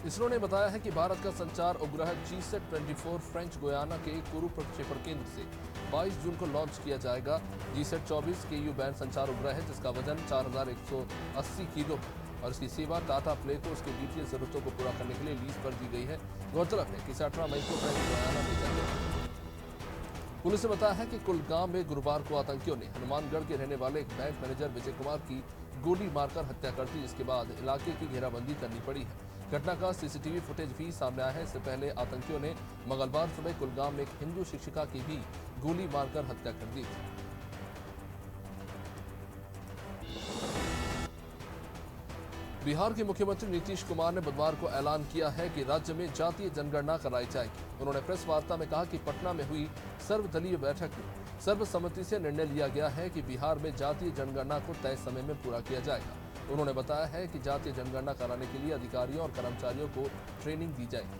इसरो ने बताया है कि भारत का संचार उपग्रह GSAT-24 फ्रेंच गुयाना के कोरू प्रक्षेपण केंद्र से 22 जून को लॉन्च किया जाएगा। GSAT-24 KU बैंड संचार उपग्रह है जिसका वजन 4180 किलो है और इसकी सेवा टाटा प्ले को उसकी BTS जरूरतों को पूरा करने के लिए लीज पर दी गई है। गौरतलब है कि 18 मई को फ्रेंच गुयाना भेजा गया। पुलिस ने बताया है कि कुलगाम में गुरुवार को आतंकियों ने हनुमानगढ़ के रहने वाले एक बैंक मैनेजर विजय कुमार की गोली मारकर हत्या कर दी, जिसके बाद इलाके की घेराबंदी करनी पड़ी है। घटना का CCTV फुटेज भी सामने आया है। इससे पहले आतंकियों ने मंगलवार सुबह कुलगाम में एक हिंदू शिक्षिका की भी गोली मारकर हत्या कर दी थी। बिहार के मुख्यमंत्री नीतीश कुमार ने बुधवार को ऐलान किया है कि राज्य में जातीय जनगणना कराई जाएगी। उन्होंने प्रेस वार्ता में कहा कि पटना में हुई सर्वदलीय बैठक में सर्वसम्मति से निर्णय लिया गया है कि बिहार में जातीय जनगणना को तय समय में पूरा किया जाएगा। उन्होंने बताया है कि जातीय जनगणना कराने के लिए अधिकारियों और कर्मचारियों को ट्रेनिंग दी जाएगी।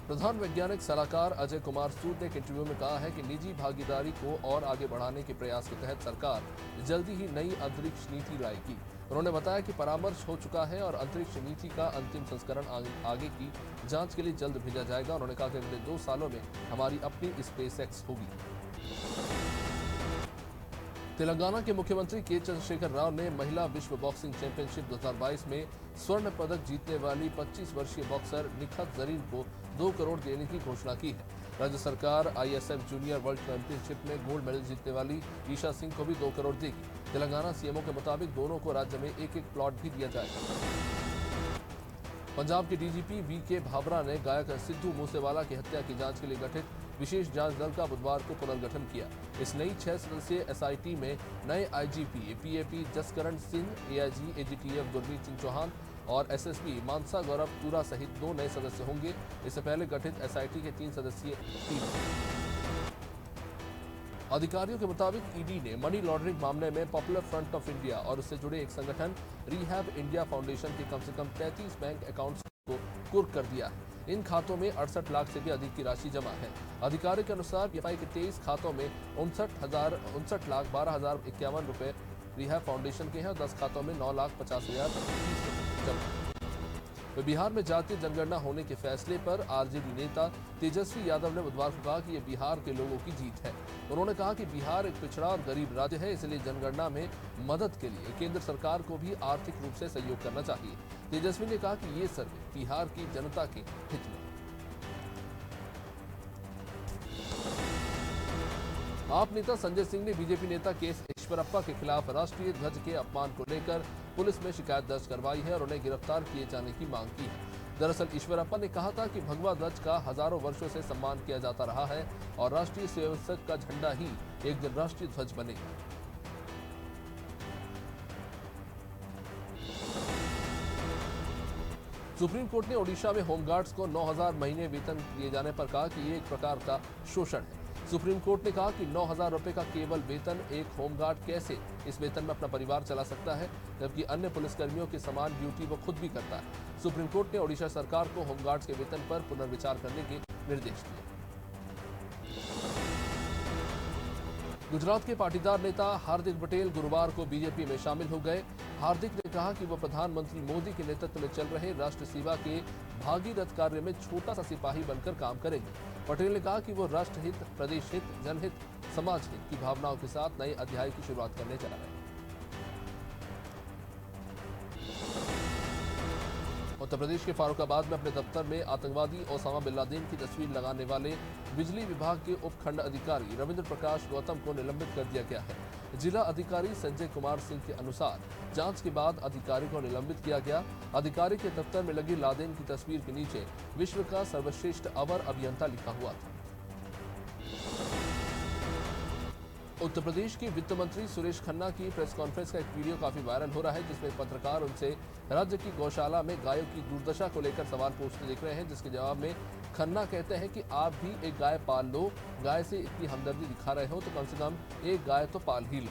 प्रधान वैज्ञानिक सलाहकार अजय कुमार सूद ने एक इंटरव्यू में कहा है कि निजी भागीदारी को और आगे बढ़ाने के प्रयास के तहत सरकार जल्दी ही नई अंतरिक्ष नीति लाएगी। उन्होंने बताया कि परामर्श हो चुका है और अंतरिक्ष नीति का अंतिम संस्करण आगे की जांच के लिए जल्द भेजा जाएगा। उन्होंने कहा कि अगले 2 सालों में हमारी अपनी SpaceX होगी। तेलंगाना के मुख्यमंत्री के चंद्रशेखर राव ने महिला विश्व बॉक्सिंग चैंपियनशिप 2022 में स्वर्ण पदक जीतने वाली 25 वर्षीय बॉक्सर निखत जरीन को 2 करोड़ देने की घोषणा की है। राज्य सरकार ISF जूनियर वर्ल्ड चैंपियनशिप में गोल्ड मेडल जीतने वाली ईशा सिंह को भी 2 करोड़ देगी। तेलंगाना CMO के मुताबिक दोनों को राज्य में एक प्लॉट भी दिया जाएगा। पंजाब के DGP VK भावरा ने गायक सिद्धू मूसेवाला की हत्या की जांच के लिए गठित विशेष जांच दल का बुधवार को पुनर्गठन किया। इस नई 6 सदस्यीय SIT में नए IGP PAP Jaskaran Singh, AIG AGTF Gurmeet Singh Chauhan और SSP मानसा गौरव तुरा सहित 2 नए सदस्य होंगे। इससे पहले गठित SIT के 3 सदस्यीय टीम। अधिकारियों के मुताबिक ED ने मनी लॉन्ड्रिंग मामले में पॉपुलर फ्रंट ऑफ इंडिया और उससे जुड़े एक संगठन रिहैब इंडिया फाउंडेशन के कम से कम 33 बैंक अकाउंट्स को कुर्क कर दिया है। इन खातों में 68 लाख से भी अधिक की राशि जमा है। अधिकारियों के अनुसार PFI के 23 खातों में 59,12,51 रुपए रिहैब फाउंडेशन के हैं और 10 खातों में 9,50,000 जमा। तो बिहार में जातीय जनगणना होने के फैसले पर RJD नेता तेजस्वी यादव ने बुधवार को कहा कि यह बिहार के लोगों की जीत है। उन्होंने कहा कि बिहार एक पिछड़ा और गरीब राज्य है, इसलिए जनगणना में मदद के लिए केंद्र सरकार को भी आर्थिक रूप से सहयोग करना चाहिए। तेजस्वी ने कहा कि ये सर्वे बिहार की जनता के हित में। आप नेता संजय सिंह ने बीजेपी नेता के ईश्वरप्पा के खिलाफ राष्ट्रीय ध्वज के अपमान को लेकर पुलिस में शिकायत दर्ज करवाई है और उन्हें गिरफ्तार किए जाने की मांग की है। दरअसल ईश्वरप्पा ने कहा था कि भगवा ध्वज का हजारों वर्षों से सम्मान किया जाता रहा है और राष्ट्रीय स्वयंसेवक का झंडा ही एक दिन राष्ट्रीय ध्वज बनेगा। सुप्रीम कोर्ट ने ओडिशा में होमगार्ड्स को 9,000 महीने वेतन दिए जाने पर कहा कि ये एक प्रकार का शोषण है। सुप्रीम कोर्ट ने कहा कि 9,000 रुपए का केवल वेतन एक होमगार्ड कैसे इस वेतन में अपना परिवार चला सकता है, जबकि अन्य पुलिसकर्मियों के समान ड्यूटी वो खुद भी करता है। सुप्रीम कोर्ट ने ओडिशा सरकार को होमगार्ड्स के वेतन पर पुनर्विचार करने के निर्देश दिए। गुजरात के पाटीदार नेता हार्दिक पटेल गुरुवार को बीजेपी में शामिल हो गए। हार्दिक ने कहा कि वो प्रधानमंत्री मोदी के नेतृत्व में चल रहे राष्ट्र सेवा के भागीरथ कार्य में छोटा सा सिपाही बनकर काम करेंगे। पटेल ने कहा कि वो राष्ट्रहित, प्रदेश हित, जनहित, समाज हित की भावनाओं के साथ नए अध्याय की शुरुआत करने जा रहे हैं। उत्तर प्रदेश के फारुखाबाद में अपने दफ्तर में आतंकवादी ओसामा बिन लादेन की तस्वीर लगाने वाले बिजली विभाग के उपखंड अधिकारी रविंद्र प्रकाश गौतम को निलंबित कर दिया गया है। जिला अधिकारी संजय कुमार सिंह के अनुसार जांच के बाद अधिकारी को निलंबित किया गया। अधिकारी के दफ्तर में लगी लादेन की तस्वीर के नीचे विश्व का सर्वश्रेष्ठ अवर अभियंता लिखा हुआ था। उत्तर प्रदेश के वित्त मंत्री सुरेश खन्ना की प्रेस कॉन्फ्रेंस का एक वीडियो काफी वायरल हो रहा है, जिसमें पत्रकार उनसे राज्य की गौशाला में गायों की दुर्दशा को लेकर सवाल पूछते दिख रहे हैं, जिसके जवाब में खन्ना कहते हैं कि आप भी एक गाय पाल लो, गाय से इतनी हमदर्दी दिखा रहे हो तो कम से कम एक गाय तो पाल ही लो।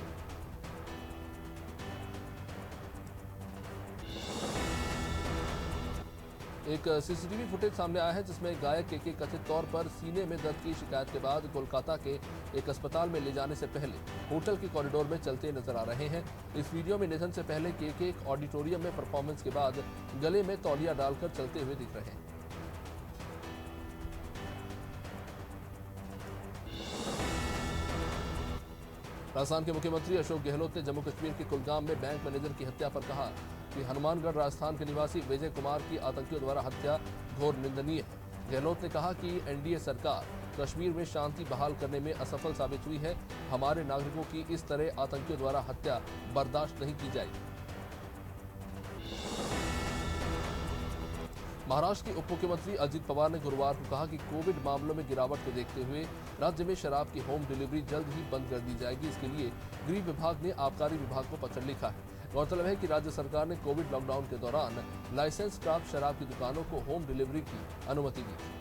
एक सीसीटीवी फुटेज सामने आया है जिसमें गायक के कथित तौर पर सीने में दर्द की शिकायत के बाद कोलकाता के एक अस्पताल में ले जाने से पहले होटल के कॉरिडोर में चलते नजर आ रहे हैं। इस वीडियो में निधन से पहले के एक ऑडिटोरियम में परफॉर्मेंस के बाद गले में तौलिया डालकर चलते हुए दिख रहे हैं। राजस्थान के मुख्यमंत्री अशोक गहलोत ने जम्मू कश्मीर के कुलगाम में बैंक मैनेजर की हत्या पर कहा कि हनुमानगढ़ राजस्थान के निवासी विजय कुमार की आतंकियों द्वारा हत्या घोर निंदनीय है। गहलोत ने कहा कि एनडीए सरकार कश्मीर में शांति बहाल करने में असफल साबित हुई है। हमारे नागरिकों की इस तरह आतंकियों द्वारा हत्या बर्दाश्त नहीं की जाएगी। महाराष्ट्र के उप मुख्यमंत्री अजित पवार ने गुरुवार को कहा कि कोविड मामलों में गिरावट को देखते हुए राज्य में शराब की होम डिलीवरी जल्द ही बंद कर दी जाएगी। इसके लिए गृह विभाग ने आबकारी विभाग को पत्र लिखा है। गौरतलब है कि राज्य सरकार ने कोविड लॉकडाउन के दौरान लाइसेंस प्राप्त शराब की दुकानों को होम डिलीवरी की अनुमति दी थी।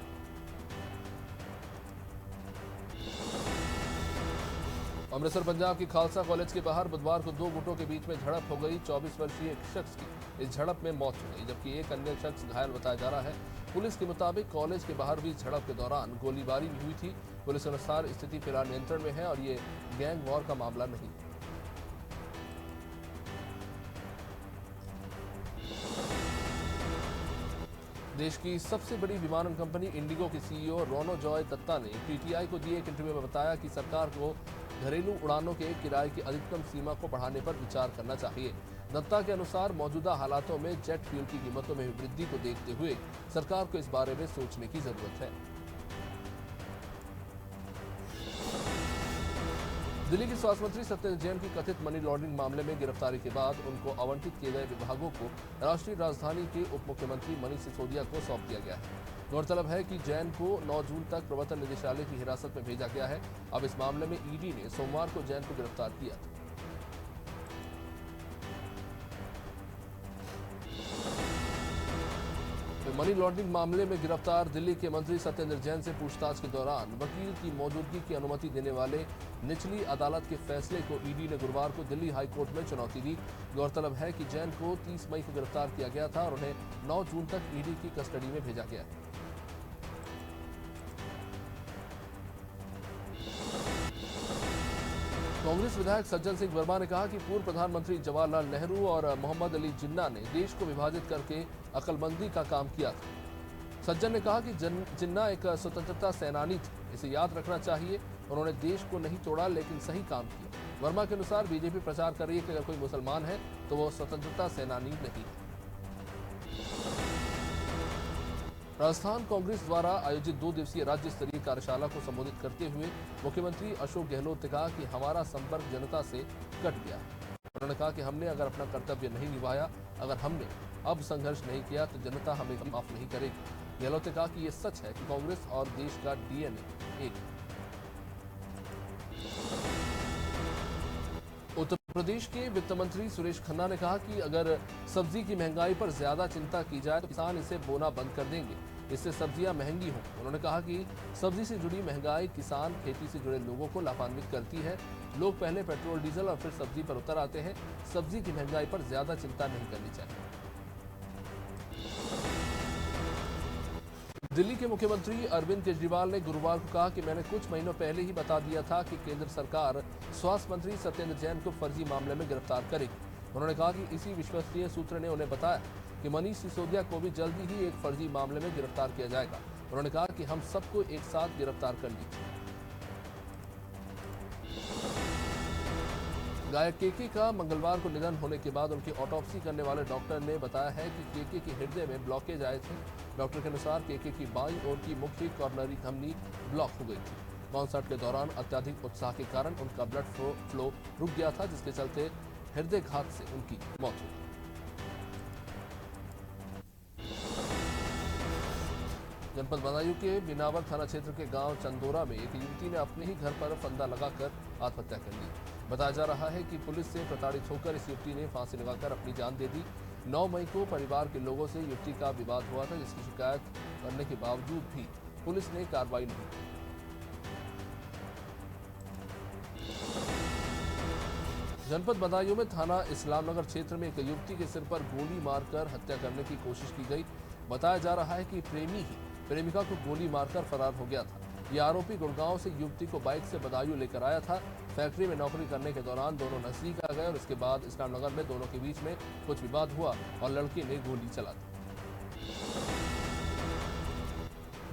अमृतसर पंजाब की खालसा कॉलेज के बाहर बुधवार को दो गुटों के बीच में झड़प हो गई। 24 वर्षीय एक शख्स की इस झड़प में मौत हो गई, जबकि एक अन्य शख्स घायल बताया जा रहा है। पुलिस के मुताबिक कॉलेज के बाहर हुई झड़प के दौरान गोलीबारी भी हुई थी। पुलिस के अनुसार स्थिति फिलहाल नियंत्रण में है और ये गैंग वॉर का मामला नहीं। देश की सबसे बड़ी विमानन कंपनी इंडिगो के सीईओ रोनो जॉय दत्ता ने पीटीआई को दिए एक इंटरव्यू में बताया कि सरकार को घरेलू उड़ानों के किराए की अधिकतम सीमा को बढ़ाने पर विचार करना चाहिए। दत्ता के अनुसार मौजूदा हालातों में जेट फ्यूल की कीमतों में वृद्धि को देखते हुए सरकार को इस बारे में सोचने की जरूरत है। दिल्ली के स्वास्थ्य मंत्री सत्येंद्र जैन की कथित मनी लॉन्ड्रिंग मामले में गिरफ्तारी के बाद उनको आवंटित किए गए विभागों को राष्ट्रीय राजधानी के उप मुख्यमंत्री मनीष सिसोदिया को सौंप दिया गया है। गौरतलब है कि जैन को 9 जून तक प्रवर्तन निदेशालय की हिरासत में भेजा गया है। अब इस मामले में ईडी ने सोमवार को जैन को गिरफ्तार किया था। मनी लॉन्ड्रिंग मामले में गिरफ्तार दिल्ली के मंत्री सत्येंद्र जैन से पूछताछ के दौरान वकील की मौजूदगी की अनुमति देने वाले निचली अदालत के फैसले को ईडी ने गुरुवार को दिल्ली हाई कोर्ट में चुनौती दी। गौरतलब है कि जैन को 30 मई को गिरफ्तार किया गया था और उन्हें 9 जून तक ईडी की कस्टडी में भेजा गया है। कांग्रेस विधायक सज्जन सिंह वर्मा ने कहा कि पूर्व प्रधानमंत्री जवाहरलाल नेहरू और मोहम्मद अली जिन्ना ने देश को विभाजित करके अकलमंदी का काम किया था। सज्जन ने कहा कि जिन्ना एक स्वतंत्रता सेनानी थे, इसे याद रखना चाहिए। उन्होंने देश को नहीं तोड़ा लेकिन सही काम किया। वर्मा के अनुसार बीजेपी प्रचार कर रही है कि अगर कोई मुसलमान है तो वो स्वतंत्रता सेनानी नहीं है। राजस्थान कांग्रेस द्वारा आयोजित 2 दिवसीय राज्य स्तरीय कार्यशाला को संबोधित करते हुए मुख्यमंत्री अशोक गहलोत ने कहा कि हमारा संपर्क जनता से कट गया। उन्होंने कहा कि हमने अगर अपना कर्तव्य नहीं निभाया, अगर हमने अब संघर्ष नहीं किया तो जनता हमें माफ नहीं करेगी। गहलोत ने कहा कि यह सच है कि कांग्रेस और देश का डीएनए एक है। उत्तर प्रदेश के वित्त मंत्री सुरेश खन्ना ने कहा कि अगर सब्जी की महंगाई पर ज्यादा चिंता की जाए तो किसान इसे बोना बंद कर देंगे, इससे सब्जियां महंगी हों। उन्होंने कहा कि सब्जी से जुड़ी महंगाई किसान, खेती से जुड़े लोगों को लाभान्वित करती है। लोग पहले पेट्रोल डीजल और फिर सब्जी पर उतर आते हैं। सब्जी की महंगाई पर ज्यादा चिंता नहीं करनी चाहिए। दिल्ली के मुख्यमंत्री अरविंद केजरीवाल ने गुरुवार को कहा कि मैंने कुछ महीनों पहले ही बता दिया था कि केंद्र सरकार स्वास्थ्य मंत्री सत्येंद्र जैन को फर्जी मामले में गिरफ्तार करेगी। उन्होंने कहा कि इसी विश्वसनीय सूत्र ने उन्हें बताया कि मनीष सिसोदिया को भी जल्दी ही एक फर्जी मामले में गिरफ्तार किया जाएगा। उन्होंने कहा कि हम सबको एक साथ गिरफ्तार कर लीजिए। गायक केके का मंगलवार को निधन होने के बाद उनकी ऑटोप्सी करने वाले डॉक्टर ने बताया है कि केके के हृदय में ब्लॉकेज आए थे। डॉक्टर के अनुसार केके की बाईं ओर की मुख्य कॉर्नरी धमनी ब्लॉक हो गई थी। कॉन्सर्ट के दौरान अत्यधिक उत्साह के कारण उनका ब्लड फ्लो रुक गया था, जिसके चलते हृदयघात से उनकी मौत हो गई। जनपद बदायूं के बिनावर थाना क्षेत्र के गांव चंदोरा में एक युवती ने अपने ही घर पर फंदा लगाकर आत्महत्या कर ली। बताया जा रहा है कि पुलिस से प्रताड़ित होकर इस युवती ने फांसी लगाकर अपनी जान दे दी। 9 मई को परिवार के लोगों से युवती का विवाद हुआ था, जिसकी शिकायत करने के बावजूद भी पुलिस ने कार्रवाई नहीं की। जनपद बदायूं में थाना इस्लामनगर क्षेत्र में एक युवती के सिर पर गोली मारकर हत्या करने की कोशिश की गई। बताया जा रहा है कि प्रेमी ही प्रेमिका को गोली मारकर फरार हो गया था। ये आरोपी गुड़गांव से युवती को बाइक से बदायूं लेकर आया था। फैक्ट्री में नौकरी करने के दौरान दोनों नजदीक आ गए और इसके बाद इस्लामनगर में दोनों के बीच में कुछ विवाद हुआ और लड़के ने गोली चला दी।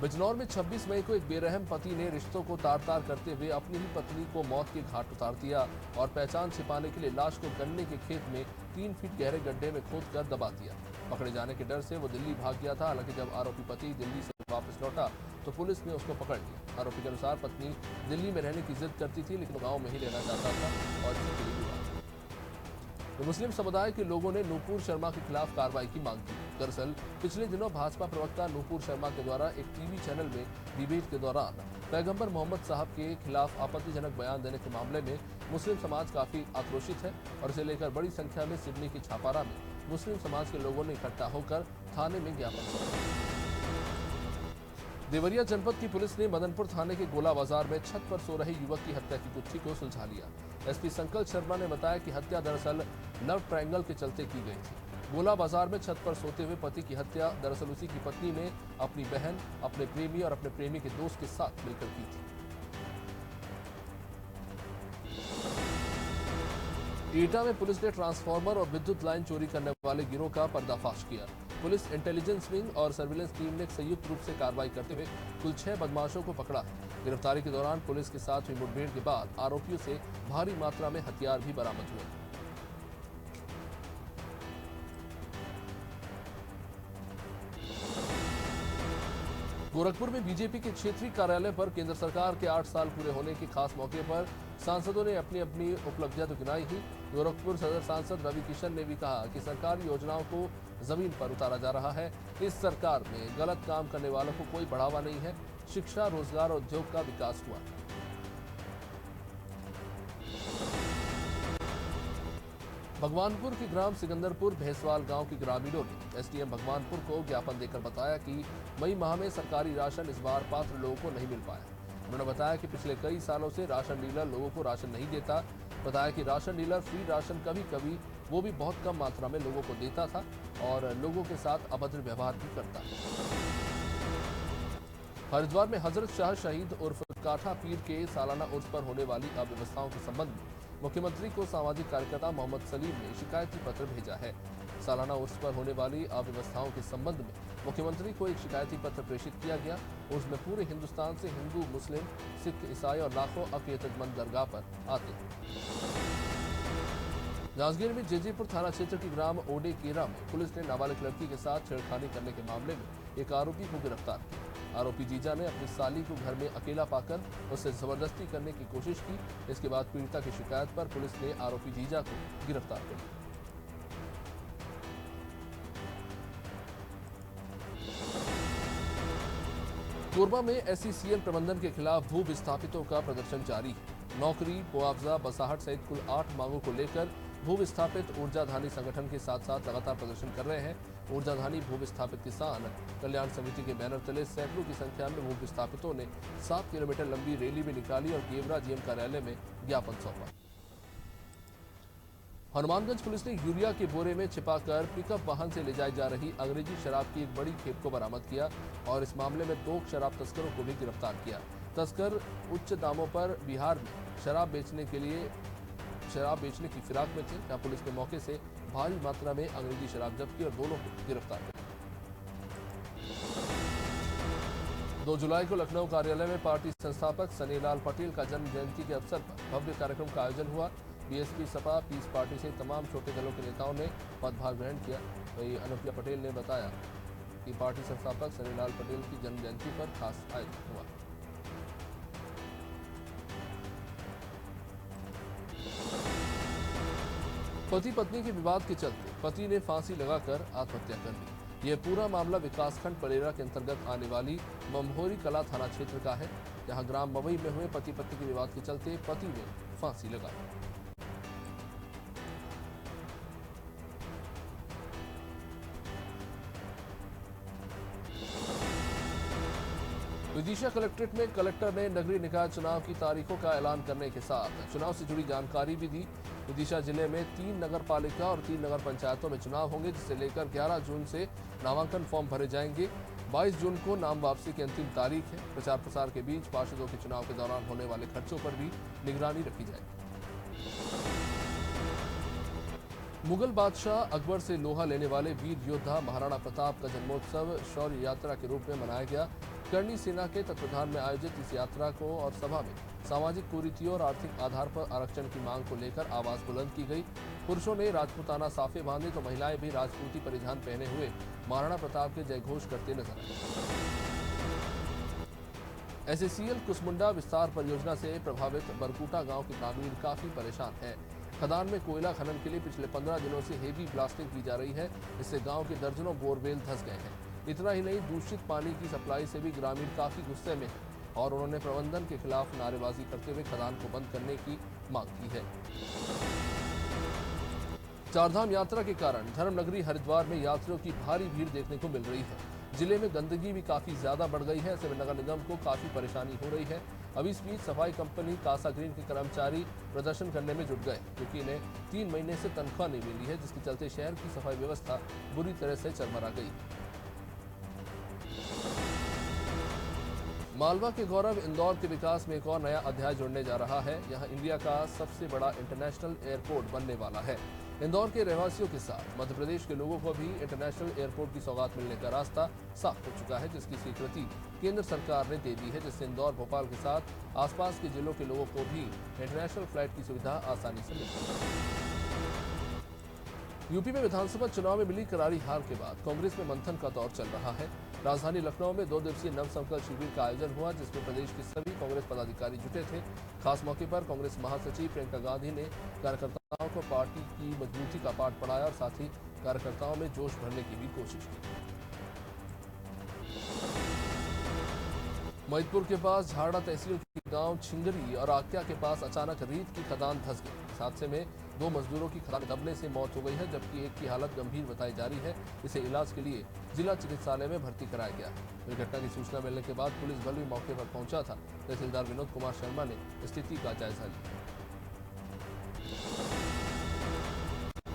बिजनौर में 26 मई को एक बेरहम पति ने रिश्तों को तार-तार करते हुए अपनी ही पत्नी को मौत के घाट उतार दिया और पहचान छिपाने के लिए लाश को गन्ने के खेत में 3 फीट गहरे गड्ढे में खोदकर दबा दिया। पकड़े जाने के डर से वो दिल्ली भाग गया था। हालांकि जब आरोपी पति दिल्ली से वापस लौटा तो पुलिस ने उसको पकड़ लिया। आरोपी के अनुसार पत्नी दिल्ली में रहने की जिद करती थी, लेकिन गाँव में ही रहना चाहता था और इसके लिए विवाद। तो मुस्लिम समुदाय के लोगों ने नूपुर शर्मा के खिलाफ कार्रवाई की मांग की। दरअसल पिछले दिनों भाजपा प्रवक्ता नूपुर शर्मा के द्वारा एक टीवी चैनल में डिबेट के दौरान पैगंबर मोहम्मद साहब के खिलाफ आपत्तिजनक बयान देने के मामले में मुस्लिम समाज काफी आक्रोशित है और इसे लेकर बड़ी संख्या में सिडनी की छापारा में मुस्लिम समाज के लोगों ने इकट्ठा होकर थाने में ज्ञापन सौंपा। देवरिया जनपद की पुलिस ने मदनपुर थाने के गोला बाजार में छत पर सो रहे युवक की हत्या की गुत्थी को सुलझा लिया। एसपी संकल्प शर्मा ने बताया कि हत्या दरअसल लव ट्रायंगल के चलते की गई थी। गोला बाजार में छत पर सोते हुए पति की हत्या दरअसल उसी की पत्नी ने अपनी बहन, अपने प्रेमी और अपने प्रेमी के दोस्त के साथ मिलकर की थी। एटा में पुलिस ने ट्रांसफार्मर और विद्युत लाइन चोरी करने वाले गिरोह का पर्दाफाश किया। पुलिस इंटेलिजेंस विंग और सर्विलेंस टीम ने संयुक्त रूप से कार्रवाई करते हुए कुल 6 बदमाशों को पकड़ा है। गिरफ्तारी के दौरान पुलिस के साथ हुई मुठभेड़ के बाद आरोपियों से भारी मात्रा में हथियार भी बरामद हुए। गोरखपुर में बीजेपी के क्षेत्रीय कार्यालय पर केंद्र सरकार के 8 साल पूरे होने के खास मौके पर सांसदों ने अपनी अपनी उपलब्धियां तो गिनाई ही। गोरखपुर सदर सांसद रवि किशन ने भी कहा कि सरकारी योजनाओं को जमीन पर उतारा जा रहा है। इस सरकार में गलत काम करने वालों को कोई बढ़ावा नहीं है। शिक्षा, रोजगार और उद्योग का विकास हुआ। भगवानपुर के ग्राम सिकंदरपुर भैंसवाल गांव के ग्रामीणों ने एसडीएम भगवानपुर को ज्ञापन देकर बताया कि मई माह में सरकारी राशन इस बार पात्र लोगों को नहीं मिल पाया। उन्होंने बताया कि पिछले कई सालों से राशन डीलर लोगों को राशन नहीं देता। बताया कि राशन डीलर फ्री राशन कभी कभी वो भी बहुत कम मात्रा में लोगों को देता था और लोगों के साथ अभद्र व्यवहार भी करता। हरिद्वार में हजरत शाह शहीद उर्फ काठा पीर के सालाना उर्स पर होने वाली अव्यवस्थाओं के संबंध में मुख्यमंत्री को सामाजिक कार्यकर्ता मोहम्मद सलीम ने शिकायती पत्र भेजा है। सालाना उर्स पर होने वाली अव्यवस्थाओं के संबंध में मुख्यमंत्री को एक शिकायती पत्र प्रेषित किया गया। उर्स में पूरे हिंदुस्तान से हिंदू, मुस्लिम, सिख, ईसाई और लाखों अकीदतमंद दरगाह पर आते हैं। जांजगीर में जेजेपुर थाना क्षेत्र के ग्राम ओडे केरा में पुलिस ने नाबालिग लड़की के साथ छेड़खानी करने के मामले में एक आरोपी को गिरफ्तार किया। आरोपी जीजा ने अपनी साली को घर में अकेला पाकर उससे जबरदस्ती करने की कोशिश की। इसके बाद पीड़िता की शिकायत पर पुलिस ने आरोपी जीजा को गिरफ्तार कर लिया। कोरबा में एसईसीएल प्रबंधन के खिलाफ भू विस्थापितों का प्रदर्शन जारी है। नौकरी, मुआवजा, बसाहट सहित कुल 8 मांगों को लेकर भू विस्थापित ऊर्जाधानी संगठन के साथ साथ लगातार प्रदर्शन कर रहे हैं। ऊर्जाधानी भू विस्थापित किसान कल्याण समिति के बैनर तले सैकड़ों की संख्या में भू विस्थापितों ने 7 किलोमीटर लंबी रैली भी निकाली और गेवरा जीएम कार्यालय में ज्ञापन सौंपा। हनुमानगंज पुलिस ने यूरिया के बोरे में छिपाकर पिकअप वाहन से ले जाई जा रही अंग्रेजी शराब की एक बड़ी खेप को बरामद किया और इस मामले में 2 शराब तस्करों को भी गिरफ्तार किया। तस्कर उच्च दामों पर बिहार में शराब बेचने की फिराक में थे। जहां पुलिस ने मौके से भारी मात्रा में अंग्रेजी शराब जब्त की और दोनों को गिरफ्तार किया। 2 जुलाई को लखनऊ कार्यालय में पार्टी संस्थापक सनीलाल पटेल का जन्म जयंती के अवसर पर भव्य कार्यक्रम का आयोजन हुआ। बीएसपी, सपा, पीस पार्टी से तमाम छोटे दलों के नेताओं ने पदभार ग्रहण किया। वहीं अनुप्रिया पटेल ने बताया कि पार्टी संस्थापक सनीलाल पटेल की जन्म जयंती पर खास आयोजन हुआ। पति पत्नी के विवाद के चलते पति ने फांसी लगाकर आत्महत्या कर ली। यह पूरा मामला विकासखंड पलेरा के अंतर्गत आने वाली ममहोरी कला थाना क्षेत्र का है, जहां ग्राम मवई में हुए पति पत्नी के विवाद के चलते पति ने फांसी लगाई। विदिशा कलेक्ट्रेट में कलेक्टर ने नगरीय निकाय चुनाव की तारीखों का ऐलान करने के साथ चुनाव से जुड़ी जानकारी भी दी। विदिशा जिले में 3 नगर पालिका और 3 नगर पंचायतों में चुनाव होंगे, जिसे लेकर 11 जून से नामांकन फॉर्म भरे जाएंगे। 22 जून को नाम वापसी की अंतिम तारीख है। प्रचार प्रसार के बीच पार्षदों के चुनाव के दौरान होने वाले खर्चों पर भी निगरानी रखी जाएगी। मुगल बादशाह अकबर से लोहा लेने वाले वीर योद्धा महाराणा प्रताप का जन्मोत्सव शौर्य यात्रा के रूप में मनाया गया। करणी सेना के तत्वाधान में आयोजित इस यात्रा को और सभा में सामाजिक कुरीतियों और आर्थिक आधार पर आरक्षण की मांग को लेकर आवाज बुलंद की गई। पुरुषों ने राजपूताना साफे बांधे तो महिलाएं भी राजपूती परिधान पहने हुए महाराणा प्रताप के जयघोष करते नजर आए। एसएसीएल कुसमुंडा विस्तार परियोजना से प्रभावित बरकूटा गांव के ग्रामीण काफी परेशान हैं। खदान में कोयला खनन के लिए पिछले 15 दिनों से हेवी ब्लास्टिंग की जा रही है। इससे गांव के दर्जनों बोरवेल धंस गए हैं। इतना ही नहीं, दूषित पानी की सप्लाई से भी ग्रामीण काफी गुस्से में हैं और उन्होंने प्रबंधन के खिलाफ नारेबाजी करते हुए खदान को बंद करने की मांग की है। चारधाम यात्रा के कारण धर्मनगरी हरिद्वार में यात्रियों की भारी भीड़ देखने को मिल रही है। जिले में गंदगी भी काफी ज्यादा बढ़ गई है। ऐसे में नगर निगम को काफी परेशानी हो रही है। अब इस बीच सफाई कंपनी कासा ग्रीन के कर्मचारी प्रदर्शन करने में जुट गए, क्योंकि इन्हें 3 महीने से तनख्वाह नहीं मिली है, जिसके चलते शहर की सफाई व्यवस्था बुरी तरह से चरमरा गई। मालवा के गौरव इंदौर के विकास में एक और नया अध्याय जुड़ने जा रहा है। यहां इंडिया का सबसे बड़ा इंटरनेशनल एयरपोर्ट बनने वाला है। इंदौर के रहवासियों के साथ मध्य प्रदेश के लोगों को भी इंटरनेशनल एयरपोर्ट की सौगात मिलने का रास्ता साफ हो चुका है, जिसकी स्वीकृति केंद्र सरकार ने दे दी है, जिससे इंदौर भोपाल के साथ आसपास के जिलों के लोगों को भी इंटरनेशनल फ्लाइट की सुविधा आसानी से मिल सकेगी। यूपी में विधानसभा चुनाव में मिली करारी हार के बाद कांग्रेस में मंथन का दौर चल रहा है। राजधानी लखनऊ में 2 दिवसीय नवसंकल्प शिविर का आयोजन हुआ, जिसमें प्रदेश के सभी कांग्रेस पदाधिकारी जुटे थे। खास मौके पर कांग्रेस महासचिव प्रियंका गांधी ने कार्यकर्ताओं को पार्टी की मजबूती का पाठ पढ़ाया और साथ ही कार्यकर्ताओं में जोश भरने की भी कोशिश की। मैदपुर के पास झाड़ा तहसील के गांव छिंगरी और आक्या के पास अचानक रेत की खदान धंस गई। इस हादसे में 2 मजदूरों की खदान दबने से मौत हो गई है, जबकि एक की हालत गंभीर बताई जा रही है। इसे इलाज के लिए जिला चिकित्सालय में भर्ती कराया गया है। दुर्घटना की सूचना मिलने के बाद पुलिस बल भी मौके पर पहुंचा था। तहसीलदार विनोद कुमार शर्मा ने स्थिति का जायजा लिया।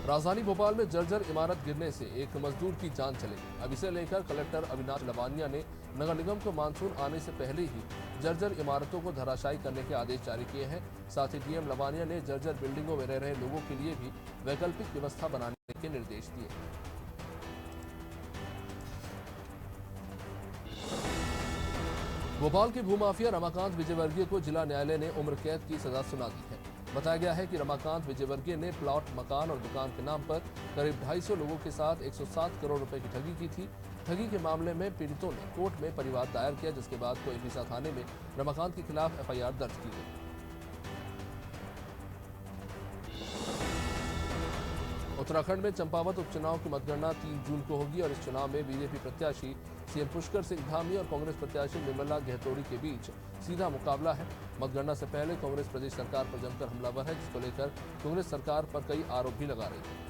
राजधानी भोपाल में जर्जर इमारत गिरने से एक मजदूर की जान चली गई। अब इसे लेकर कलेक्टर अविनाश लवानिया ने नगर निगम को मानसून आने से पहले ही जर्जर इमारतों को धराशायी करने के आदेश जारी किए हैं। साथ ही डीएम लवानिया ने जर्जर बिल्डिंगों में रह रहे लोगों के लिए भी वैकल्पिक व्यवस्था बनाने के निर्देश दिए। भोपाल के भूमाफिया रमाकांत विजयवर्गीय को जिला न्यायालय ने उम्र कैद की सजा सुना दी है। बताया गया है कि रमाकांत विजयवर्गीय ने प्लॉट, मकान और दुकान के नाम पर करीब 250 लोगों के साथ 107 करोड़ रुपए की ठगी की थी। ठगी के मामले में पीड़ितों ने कोर्ट में परिवाद दायर किया, जिसके बाद कोईसा थाने में रमाकांत के खिलाफ एफआईआर दर्ज की गई। उत्तराखंड में चंपावत उपचुनाव की मतगणना 3 जून को होगी और इस चुनाव में बीजेपी प्रत्याशी सीएम पुष्कर सिंह धामी और कांग्रेस प्रत्याशी निर्मला गहतोड़ी के बीच सीधा मुकाबला है। मतगणना से पहले कांग्रेस प्रदेश सरकार पर जमकर हमलावर है, जिसको लेकर कांग्रेस सरकार पर कई आरोप भी लगा रही है।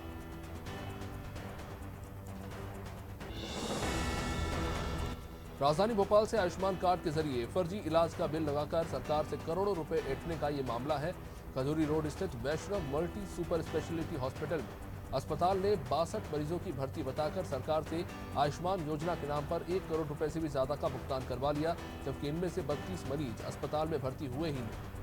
राजधानी भोपाल से आयुष्मान कार्ड के जरिए फर्जी इलाज का बिल लगाकर सरकार से करोड़ों रुपए ऐंठने का ये मामला है। खजूरी रोड स्थित वैष्णव मल्टी सुपर स्पेशलिटी हॉस्पिटल में अस्पताल ने 62 मरीजों की भर्ती बताकर सरकार से आयुष्मान योजना के नाम पर 1 करोड़ रुपए से भी ज्यादा का भुगतान करवा लिया, जबकि इनमें से 32 मरीज अस्पताल में भर्ती हुए ही नहीं।